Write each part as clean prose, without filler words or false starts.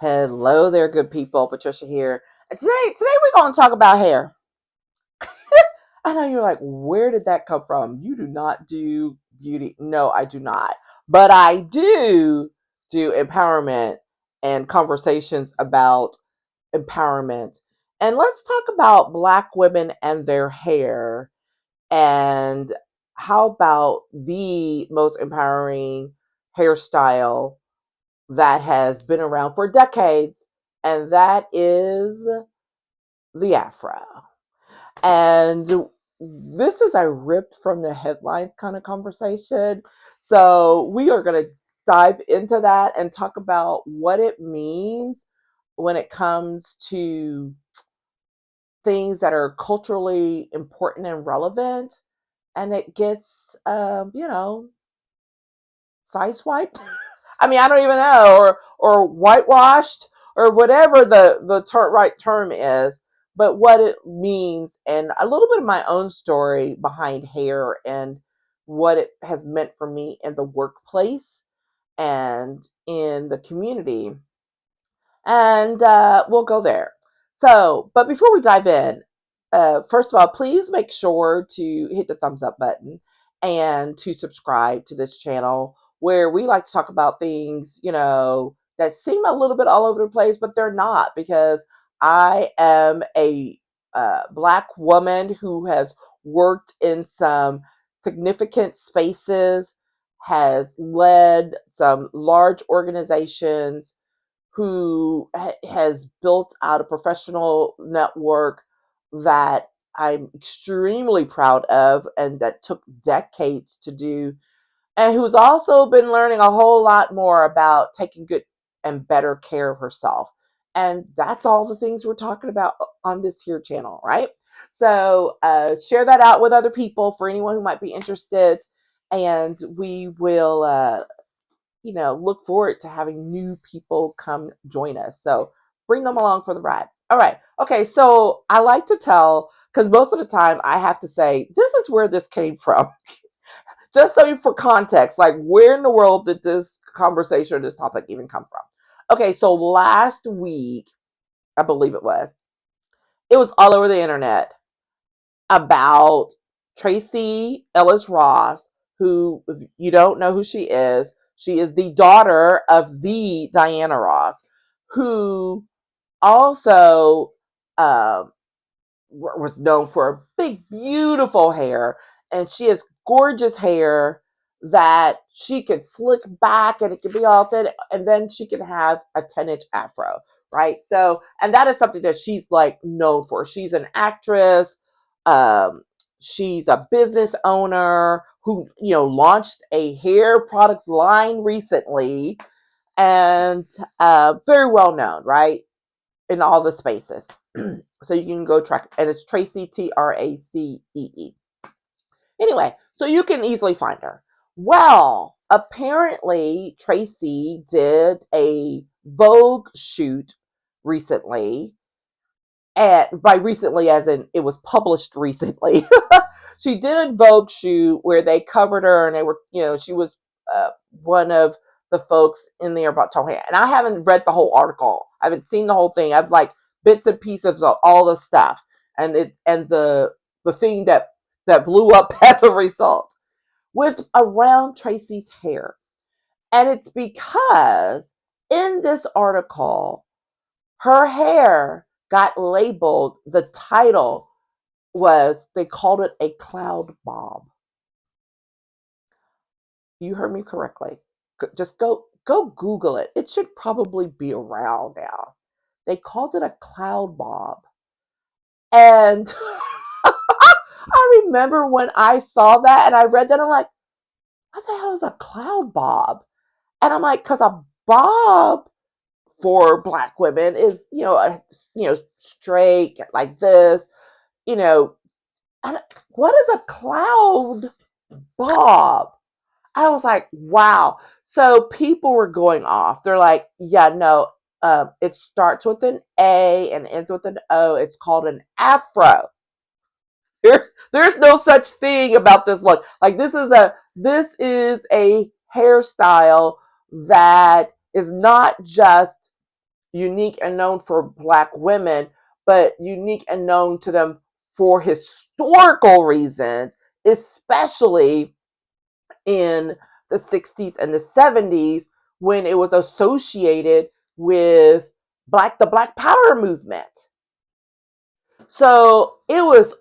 Hello there, good people. Patricia here. And today we're going to talk about hair. I know you're like, where did that come from? You do not do beauty. No, I do not. But I do empowerment and conversations about empowerment. And let's talk about Black women and their hair. And how about the most empowering hairstyle that has been around for decades, and that is the Afro. And this is a ripped from the headlines kind of conversation. So we are going to dive into that and talk about what it means when it comes to things that are culturally important and relevant. And it gets, sideswiped. I mean, I don't even know, or whitewashed, or whatever the right term is, but what it means, and a little bit of my own story behind hair and what it has meant for me in the workplace and in the community, and we'll go there. So, but before we dive in, first of all, please make sure to hit the thumbs up button and to subscribe to this channel where we like to talk about things, that seem a little bit all over the place, but they're not, because I am a Black woman who has worked in some significant spaces, has led some large organizations, who has built out a professional network that I'm extremely proud of and that took decades to do, and who's also been learning a whole lot more about taking good and better care of herself. And that's all the things we're talking about on this here channel, right? So share that out with other people for anyone who might be interested, and we will look forward to having new people come join us. So bring them along for the ride. All right. Okay. So I like to tell, because most of the time I have to say, this is where this came from. Just so for context, like, where in the world did this conversation or this topic even come from? Okay. So last week, I believe it was all over the internet about Tracee Ellis Ross, who, if you don't know who she is the daughter of the Diana Ross, who also was known for a big, beautiful hair. And she has gorgeous hair that she could slick back and it could be all thin. And then she can have a 10-inch afro, right? So, and that is something that she's like known for. She's an actress. Um, she's a business owner who, launched a hair products line recently, and very well known, right? In all the spaces. So you can go track, and it's Tracee, Tracee. Anyway, so you can easily find her. Well, apparently Tracee did a Vogue shoot recently, and by recently as in it was published recently. She did a Vogue shoot where they covered her, and they were, she was one of the folks in there about talking. And I haven't read the whole article. I haven't seen the whole thing. I've like bits and pieces of all the stuff, and the thing that blew up as a result was around Tracee's hair, and it's because in this article, her hair got labeled. The title was, they called it a cloud bob. You heard me correctly. Just go Google it. It should probably be around now. They called it a cloud bob. And I remember when I saw that and I read that, I'm like, what the hell is a cloud bob? And I'm like, because a bob for Black women is, straight like this, you know. And what is a cloud bob? I was like, wow. So people were going off. They're like, yeah, no, it starts with an A and ends with an O. It's called an afro. There's no such thing about this look. Like, this is a hairstyle that is not just unique and known for Black women, but unique and known to them for historical reasons, especially in the 60s and the 70s when it was associated with the Black Power movement. So it was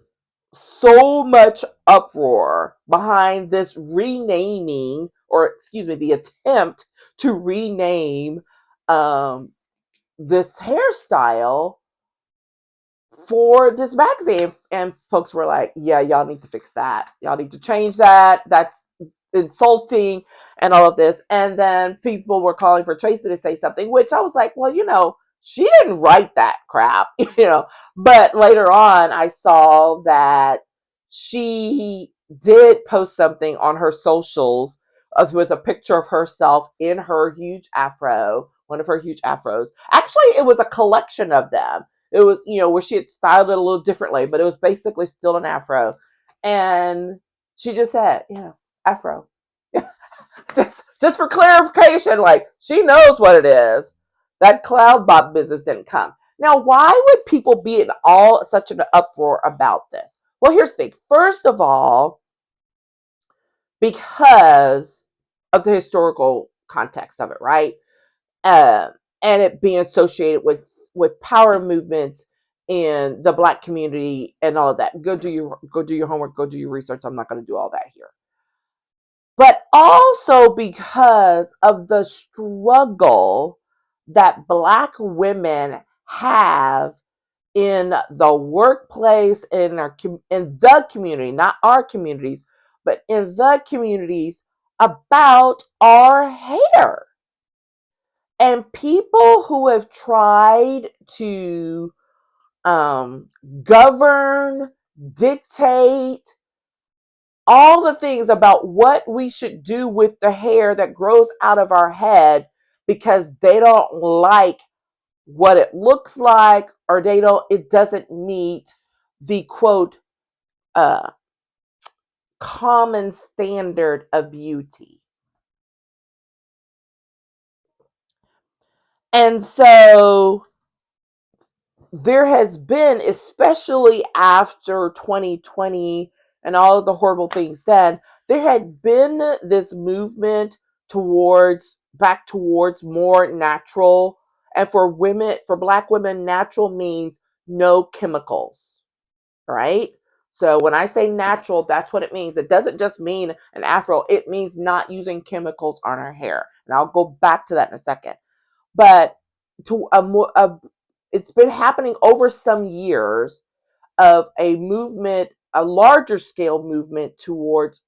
so much uproar behind this renaming, or excuse me, the attempt to rename um, this hairstyle for this magazine. And folks were like, yeah, y'all need to fix that. Y'all need to change that. That's insulting and all of this. And then people were calling for Tracee to say something, which I was like, well, she didn't write that crap, But later on, I saw that she did post something on her socials with a picture of herself in her huge afro, one of her huge afros. Actually, it was a collection of them. It was, where she had styled it a little differently, but it was basically still an afro. And she just said, afro. just for clarification, like she knows what it is. That cloud bob business didn't come. Now, why would people be in all such an uproar about this? Well, here's the thing. First of all, because of the historical context of it, right? Uh, and it being associated with power movements in the Black community and all of that. Go do your homework. Go do your research. I'm not going to do all that here. But also because of the struggle that Black women have in the workplace, in the community, not our communities, but in the communities about our hair. And people who have tried to govern, dictate, all the things about what we should do with the hair that grows out of our head because they don't like what it looks like, or it doesn't meet the quote common standard of beauty. And so there has been, especially after 2020 and all of the horrible things then, there had been this movement back towards more natural. And for women, for Black women, natural means no chemicals, right? So when I say natural, that's what it means. It doesn't just mean an afro, it means not using chemicals on our hair. And I'll go back to that in a second. But to it's been happening over some years of a movement, a larger scale movement towards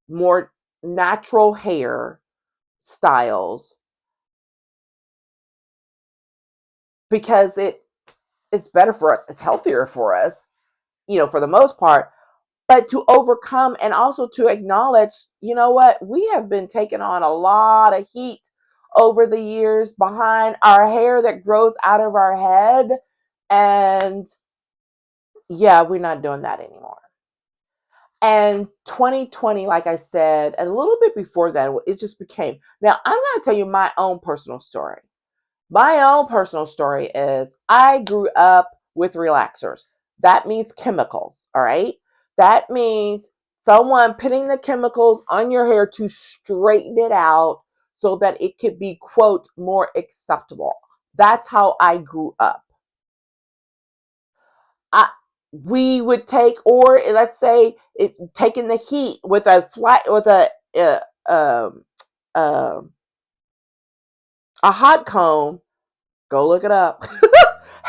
more natural hair styles because it's better for us, it's healthier for us, for the most part. But to overcome and also to acknowledge, what, we have been taking on a lot of heat over the years behind our hair that grows out of our head. And yeah, we're not doing that anymore. And 2020, like I said, and a little bit before that, it just became. Now, I'm going to tell you my own personal story. My own personal story is I grew up with relaxers. That means chemicals, all right? That means someone putting the chemicals on your hair to straighten it out so that it could be, quote, more acceptable. That's how I grew up. We would take, or let's say, taking the heat with a a hot comb. Go look it up.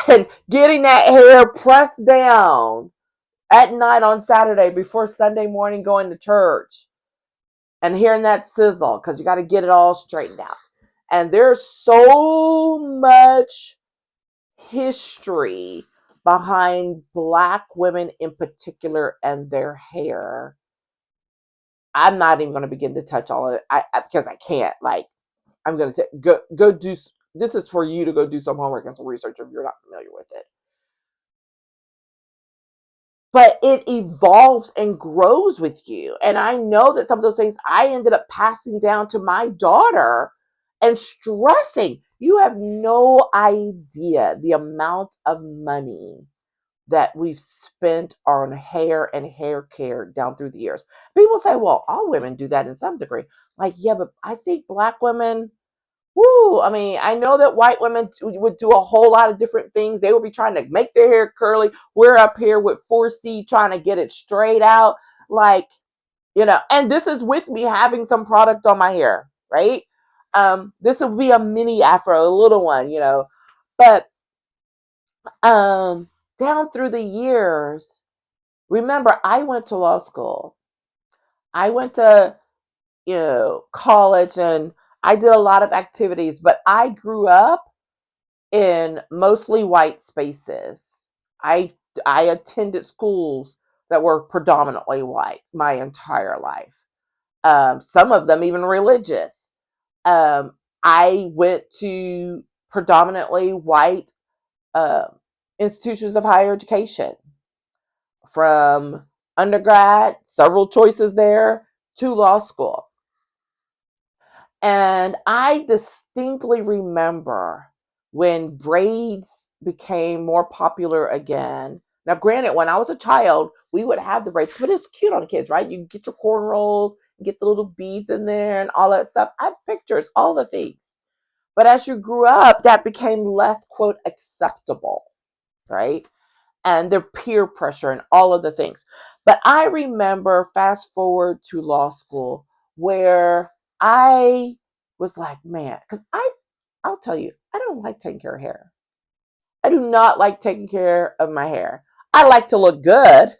And getting that hair pressed down at night on Saturday before Sunday morning going to church, and hearing that sizzle because you got to get it all straightened out. And there's so much history behind Black women in particular and their hair. I'm not even going to begin to touch all of it because I can't. Like, I'm going to go do. This is for you to go do some homework and some research if you're not familiar with it. But it evolves and grows with you. And I know that some of those things I ended up passing down to my daughter and stressing. You have no idea the amount of money that we've spent on hair and hair care down through the years. People say, well, all women do that in some degree. Like, yeah, but I think black women, woo, I mean, I know that white women would do a whole lot of different things. They would be trying to make their hair curly. We're up here with 4C trying to get it straight out. Like, and this is with me having some product on my hair, right? This would be a mini afro, a little one, But um, down through the years, remember, I went to law school. I went to, college, and I did a lot of activities, but I grew up in mostly white spaces. I I attended schools that were predominantly white my entire life. Some of them even religious. I went to predominantly white uh, institutions of higher education, from undergrad, several choices there, to law school. And I distinctly remember when braids became more popular again. Now, granted, when I was a child, we would have the braids, but it's cute on kids, right? You get your cornrows, get the little beads in there and all that stuff. I have pictures, all the things. But as you grew up, that became less, quote, acceptable, right? And their peer pressure and all of the things. But I remember, fast forward to law school, where I was like, man, because I'll tell you, I don't like taking care of hair. I do not like taking care of my hair. I like to look good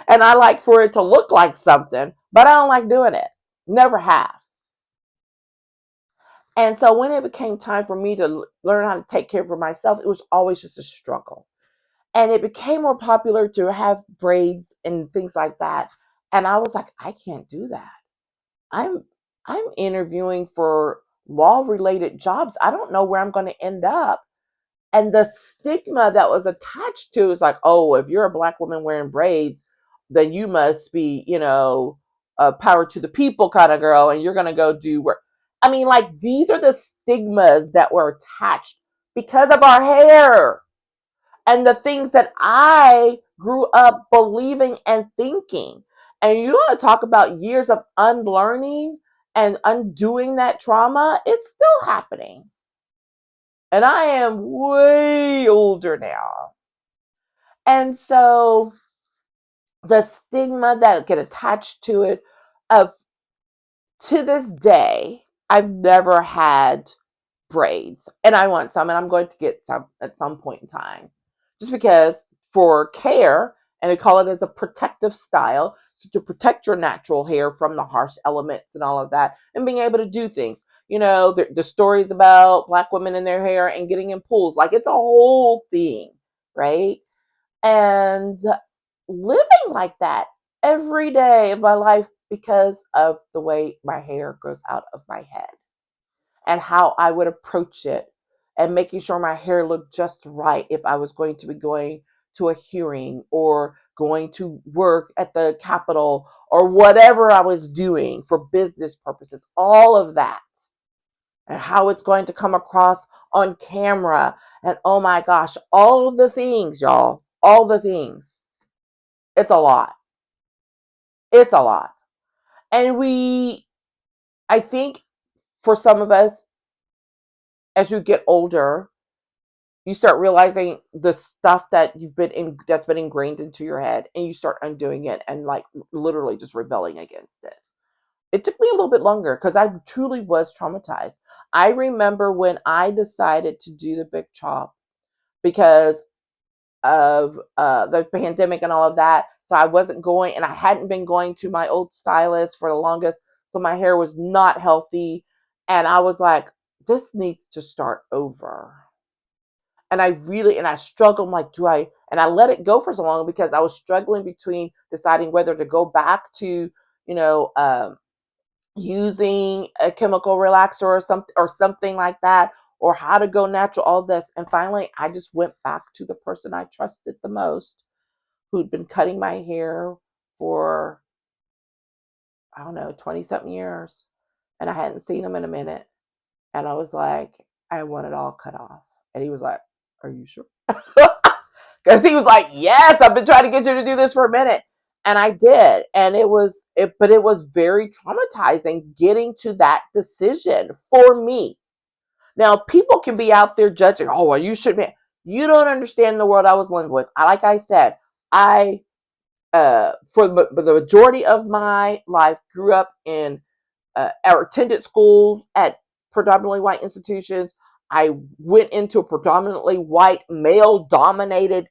and I like for it to look like something, but I don't like doing it. Never have. And so when it became time for me to learn how to take care of myself, it was always just a struggle. And it became more popular to have braids and things like that. And I was like, I can't do that. I'm I'm interviewing for law related jobs. I don't know where I'm going to end up. And the stigma that was attached to is like, oh, if you're a black woman wearing braids, then you must be, a power to the people kind of girl, and you're going to go do work. I mean, like, these are the stigmas that were attached because of our hair and the things that I grew up believing and thinking. And you want to talk about years of unlearning and undoing that trauma, it's still happening. And I am way older now. And so the stigma that get attached to it, of to this day, I've never had braids, and I want some, and I'm going to get some at some point in time, just because, for care, and they call it as a protective style, so to protect your natural hair from the harsh elements and all of that, and being able to do things. The stories about black women in their hair and getting in pools, like, it's a whole thing, right? And living like that every day of my life because of the way my hair grows out of my head and how I would approach it, and making sure my hair looked just right if I was going to be going to a hearing or going to work at the Capitol or whatever I was doing for business purposes, all of that, and how it's going to come across on camera. And oh my gosh, all of the things, y'all, all the things. It's a lot. It's a lot. And I think for some of us, as you get older, you start realizing the stuff that's been ingrained into your head, and you start undoing it and, like, literally just rebelling against it. It took me a little bit longer because I truly was traumatized. I remember when I decided to do the big chop because of the pandemic and all of that. So I wasn't going, and I hadn't been going to my old stylist for the longest. So my hair was not healthy. And I was like, this needs to start over. And I struggled. I'm like, and I let it go for so long because I was struggling between deciding whether to go back to, you know, um, using a chemical relaxer or something like that, or how to go natural, all this. And finally, I just went back to the person I trusted the most, who'd been cutting my hair for, I don't know, 20 something years. And I hadn't seen him in a minute. And I was like, I want it all cut off. And he was like, are you sure? Because he was like, yes, I've been trying to get you to do this for a minute. And I did. And but it was very traumatizing getting to that decision for me. Now, people can be out there judging, oh, well, you should be. You don't understand the world I was living with. Like I said, I, for the majority of my life, grew up in or attended schools at predominantly white institutions. I went into a predominantly white, male dominated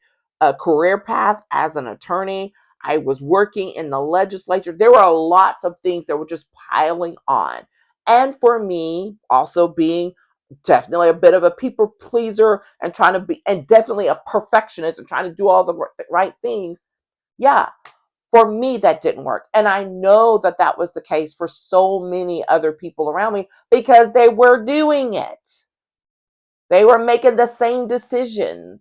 career path as an attorney. I was working in the legislature. There were lots of things that were just piling on. And for me, also being definitely a bit of a people pleaser and trying to be, and definitely a perfectionist and trying to do all the right things. Yeah, for me, that didn't work. And I know that that was the case for so many other people around me because they were doing it. They were making the same decisions.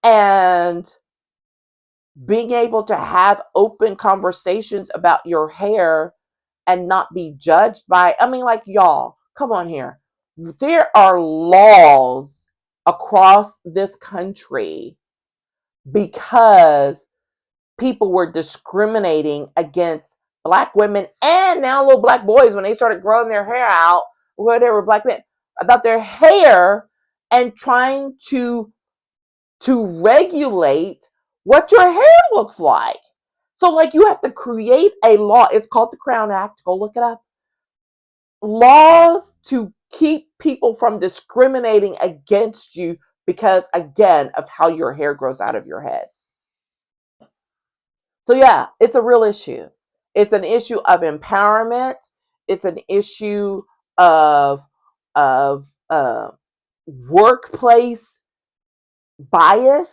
And being able to have open conversations about your hair and not be judged by, I mean, like, y'all, come on here. There are laws across this country because people were discriminating against black women and now little black boys when they started growing their hair out, whatever, black men, about their hair and trying to regulate what your hair looks like. So like you have to create a law. It's called the Crown Act. Go look it up. Laws to keep people from discriminating against you because again of how your hair grows out of your head. So yeah, it's a real issue. It's an issue of empowerment. It's an issue of of workplace bias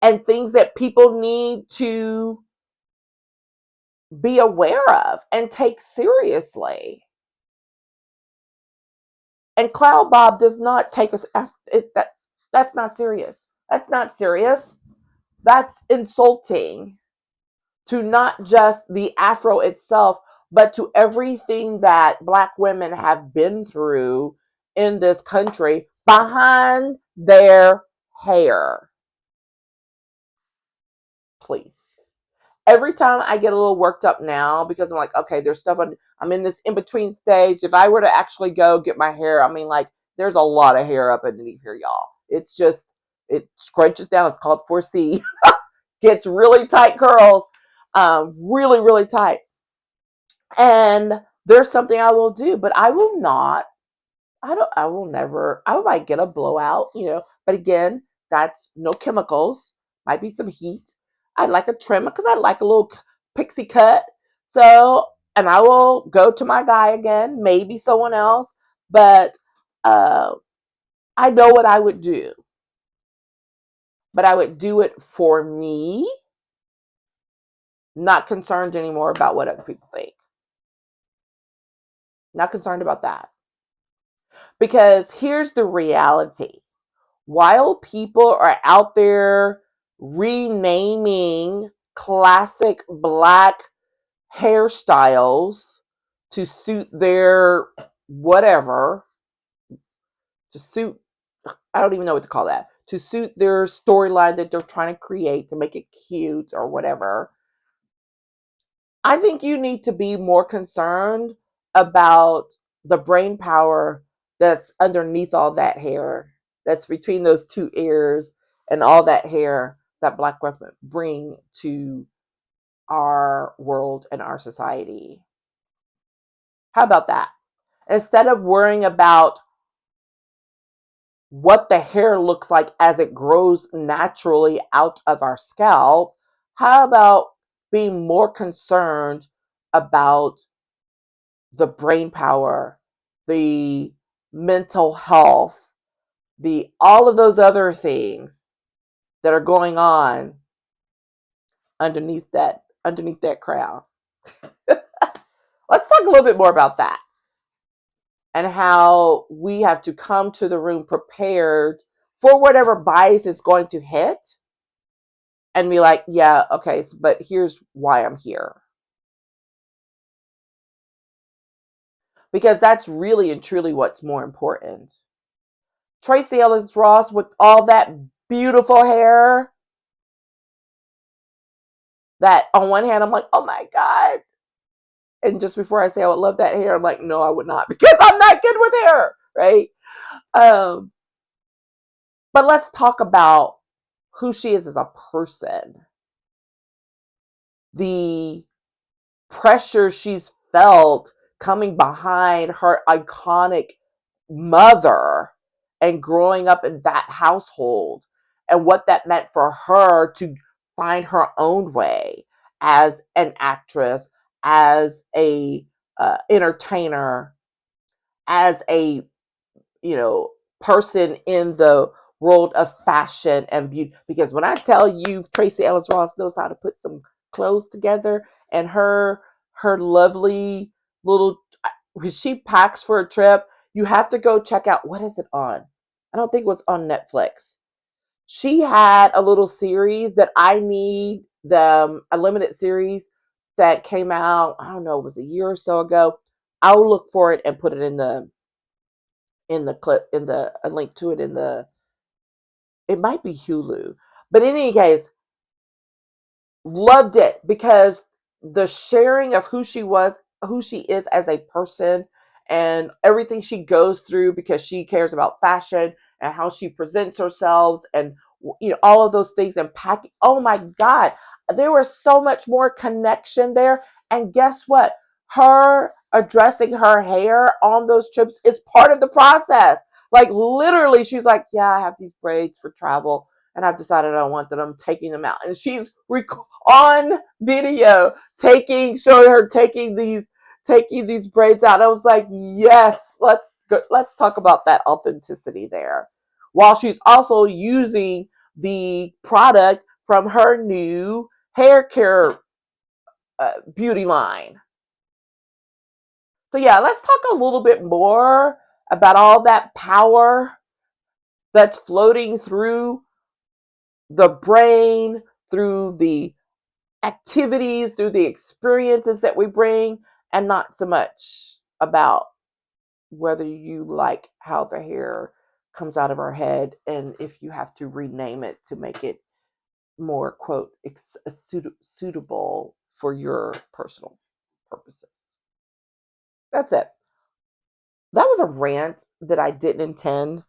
and things that people need to be aware of and take seriously. And Cloud Bob does not take us. That's not serious. That's not serious. That's insulting to not just the Afro itself, but to everything that Black women have been through in this country behind their hair. Please. Every time I get a little worked up now because I'm like, okay, there's stuff I'm in this in between stage. If I were to actually go get my hair, I mean, like, there's a lot of hair up underneath here, y'all. It's just, it scrunches down. It's called 4C. Gets really tight curls, really, really tight. And there's something I will do, but I will not. I will never. I might get a blowout, but again, that's no chemicals. Might be some heat. I'd like a trim because I like a little pixie cut. So, and I will go to my guy again, maybe someone else, but uh, I know what I would do. But I would do it for me, not concerned anymore about what other people think. Not concerned about that. Because here's the reality. While people are out there renaming classic Black hairstyles to suit their whatever, to suit, I don't even know what to call that, to suit their storyline that they're trying to create to make it cute or whatever, I think you need to be more concerned about the brain power that's underneath all that hair, that's between those two ears and all that hair that Black women bring to our world and our society. How about that? Instead of worrying about what the hair looks like as it grows naturally out of our scalp, how about being more concerned about the brain power, the mental health, the all of those other things that are going on underneath that crown. Let's talk a little bit more about that and how we have to come to the room prepared for whatever bias is going to hit and be like, yeah, okay, but here's why I'm here. because that's really and truly what's more important. Tracee Ellis Ross with all that beautiful hair, that on one hand I'm like, oh my God. And just before I say I would love that hair, I'm like, no, I would not, because I'm not good with hair, right? Um, but let's talk about who she is as a person. The pressure she's felt coming behind her iconic mother and growing up in that household, and what that meant for her to find her own way as an actress, as a entertainer, as a person in the world of fashion and beauty. Because when I tell you, Tracee Ellis Ross knows how to put some clothes together, and her lovely little, when she packs for a trip, you have to go check out, what is it on? I don't think it was on Netflix. She had a little series that I need, a limited series that came out, I don't know, it was a year or so ago. I'll look for it and put it in the clip, in the a link to it in the, it might be Hulu. But in any case, loved it because the sharing of who she was, who she is as a person, and everything she goes through because she cares about fashion and how she presents herself, and all of those things, and packing. Oh my God, there was so much more connection there. And guess what? Her addressing her hair on those trips is part of the process. Like literally, she's like, "Yeah, I have these braids for travel, and I've decided I don't want them. I'm taking them out." And she's on video showing her taking these braids out. I was like, yes, let's talk about that authenticity there, while she's also using the product from her new hair care beauty line. So yeah, let's talk a little bit more about all that power that's floating through the brain, through the activities, through the experiences that we bring, and not so much about whether you like how the hair comes out of our head, and if you have to rename it to make it more, quote, suitable for your personal purposes. That's it. That was a rant that I didn't intend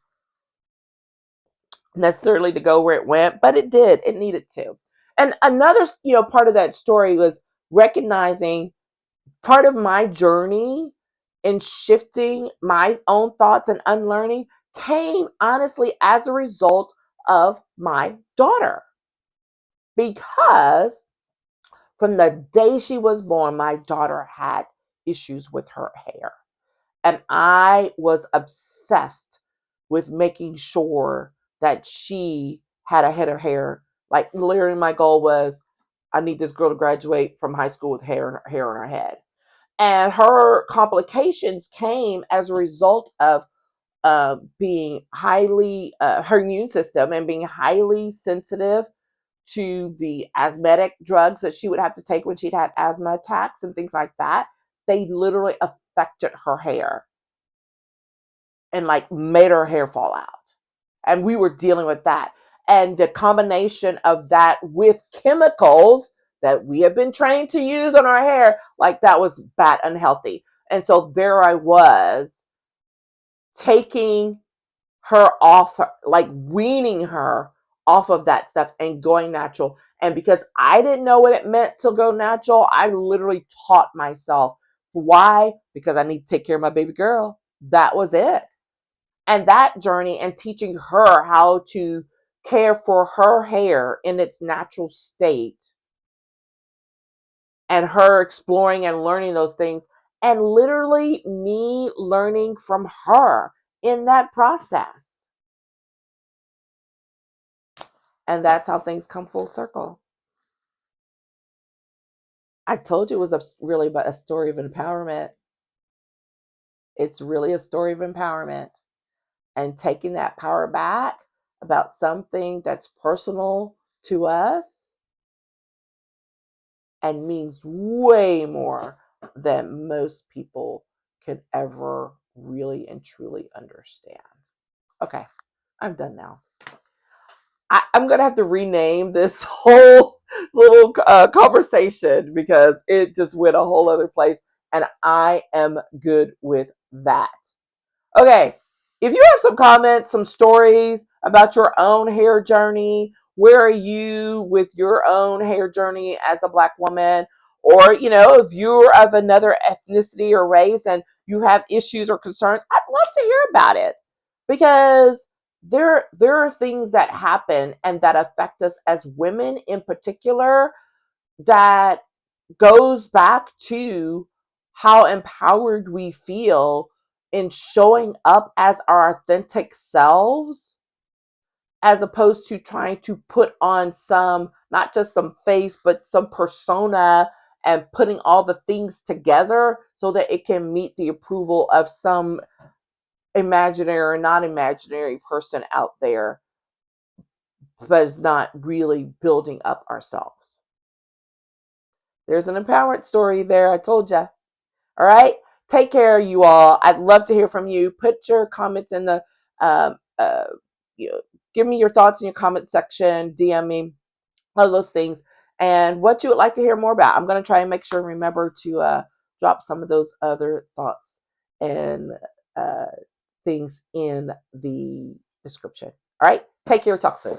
necessarily to go where it went, but it did. It needed to. And another, part of that story was recognizing part of my journey in shifting my own thoughts and unlearning came honestly as a result of my daughter. Because from the day she was born, my daughter had issues with her hair. And I was obsessed with making sure that she had a head of hair. Like literally my goal was, I need this girl to graduate from high school with hair in her head. And her complications came as a result of being highly, her immune system, and being highly sensitive to the asthmatic drugs that she would have to take when she'd had asthma attacks and things like that. They literally affected her hair and like made her hair fall out. And we were dealing with that. And the combination of that with chemicals that we have been trained to use on our hair, like that was bad, unhealthy. And so there I was, taking her off, like weaning her off of that stuff and going natural. And because I didn't know what it meant to go natural, I literally taught myself. Why? Because I need to take care of my baby girl. That was it. And that journey, and teaching her how to care for her hair in its natural state, and her exploring and learning those things, and literally me learning from her in that process. And that's how things come full circle. I told you it was really about a story of empowerment. It's really a story of empowerment, and taking that power back about something that's personal to us and means way more than most people could ever really and truly understand. Okay, I'm done now. I'm going to have to rename this whole little conversation because it just went a whole other place, and I am good with that. Okay, if you have some comments, some stories about your own hair journey, where are you with your own hair journey as a Black woman? Or, if you're of another ethnicity or race and you have issues or concerns, I'd love to hear about it because there are things that happen and that affect us as women in particular that goes back to how empowered we feel in showing up as our authentic selves as opposed to trying to put on some, not just some face, but some persona and putting all the things together so that it can meet the approval of some imaginary or non imaginary person out there, but is not really building up ourselves. There's an empowerment story there. I told you. All right. Take care, you all. I'd love to hear from you. Put your comments in the, um, uh, give me your thoughts in your comment section. DM me, all those things, and what you would like to hear more about. I'm going to try and make sure and remember to drop some of those other thoughts and uh, things in the description. All right. Take care. Talk soon.